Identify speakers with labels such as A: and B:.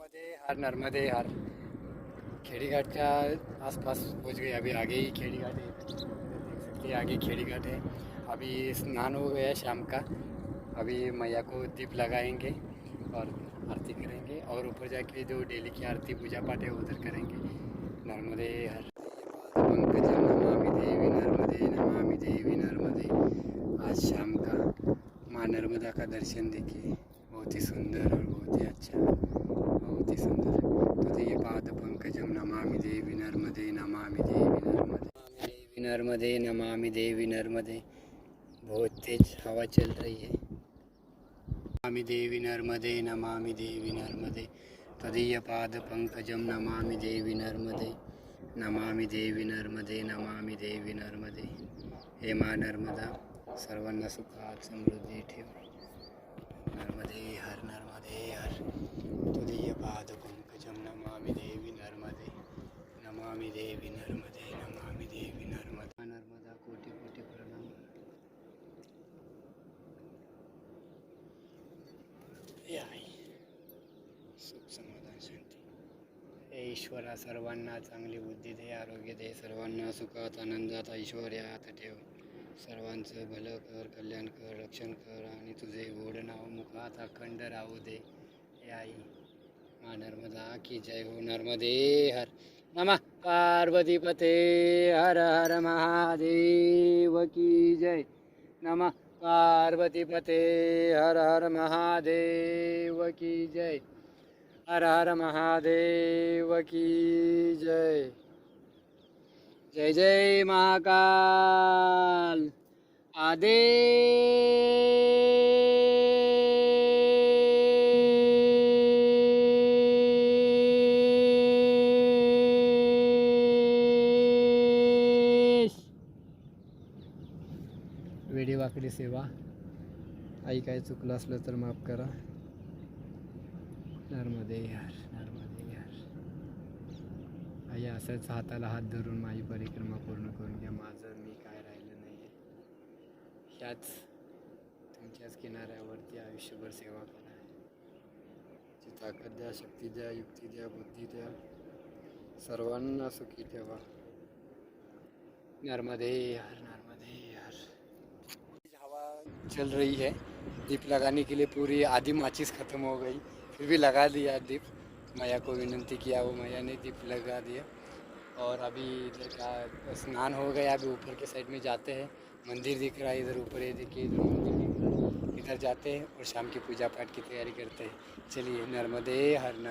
A: नर्मदे हर खेड़ीघाट का आसपास पहुंच गए। अभी आगे ही खेड़ीघाट है, देख सकते हैं आगे खेड़ीघाट है। अभी स्नान हो गया शाम का। अभी मैया को दीप लगाएंगे और आरती करेंगे और ऊपर जाके जो डेली की आरती पूजा पाठ है उधर करेंगे। नर्मदे हर पंकजं नमामि देवी नर्मदे नमामि देवी नर्मदे। आज शाम का माँ नर्मदा का दर्शन देखिए, बहुत ही सुंदर और बहुत ही अच्छा, बहुत ही सुंदर। तो ये पाद पंकजम नमामि देवी नर्मदे नमामि देवी नर्मदे नमामि देवी नर्मदे। बहुत तेज हवा चल रही है। नमामि देवी नर्मदे नमामि देवी नर्मदे। तदीय पाद पंकजम नमामि देवी नर्मदे नमामि देवी नर्मदे नमामि देवी नर्मदे। हे माँ नर्मदा सर्वांना सुखात समृद्धी ठेव। नर्मदे हर तुदीय पाद पंकजम नमामि देवी नर्मदे नमामि देवी नर्मदे नमामि देवी नर्मदा। नर्मदा कोटि कोटि प्रणाम। सुख समाधान शांती। हे ईश्वरा सर्वांना चांगली बुद्धी दे, आरोग्य दे, सर्वांना सुखात आनंदात ऐश्वर्यात ठेव। सर्वांचं भलं कर, कल्याण कर, रक्षण कर आणि तुझे गोड नाव मुखात अखंड राहू दे। हे आई माँ नर्मदा की जय हो। नर्मदे हर नमः पार्वती पते हर हर महादेव की जय। नमः पार्वती पते हर हर महादेव की जय। हर हर महादेव की जय। जय जय महाकाल आदेश। वेडी वाकडी सेवा। आई काय चुकलं असलं तर माफ करा। नर्मदे हर नर्मदे हर। आई असंच हाताला हात धरून माझी परिक्रमा पूर्ण करून घ्या। माझं मी काय राहिलं नाही आहे, ह्याच तुमच्याच किनाऱ्यावरती आयुष्यभर सेवा करा। ची ताकद द्या, शक्ती द्या, युक्ती द्या, बुद्धी द्या, सर्वांना सुखी ठेवा। नर्मदे हर नर्मदे हर। हवा चल रही है। दीप लगाने के लिए पूरी आधी माचिस ख़त्म हो गई, फिर भी लगा दिया दीप। मैया को विनती किया, वो मैया ने दीप लगा दिया। और अभी इधर का स्नान हो गया। अभी ऊपर के साइड में जाते हैं, मंदिर दिख रहा है इधर ऊपर, ये देखिए इधर मंदिर दिख रहा है, इधर जाते हैं और शाम की पूजा पाठ की तैयारी करते हैं। चलिए नर्मदे हर नर्मदे।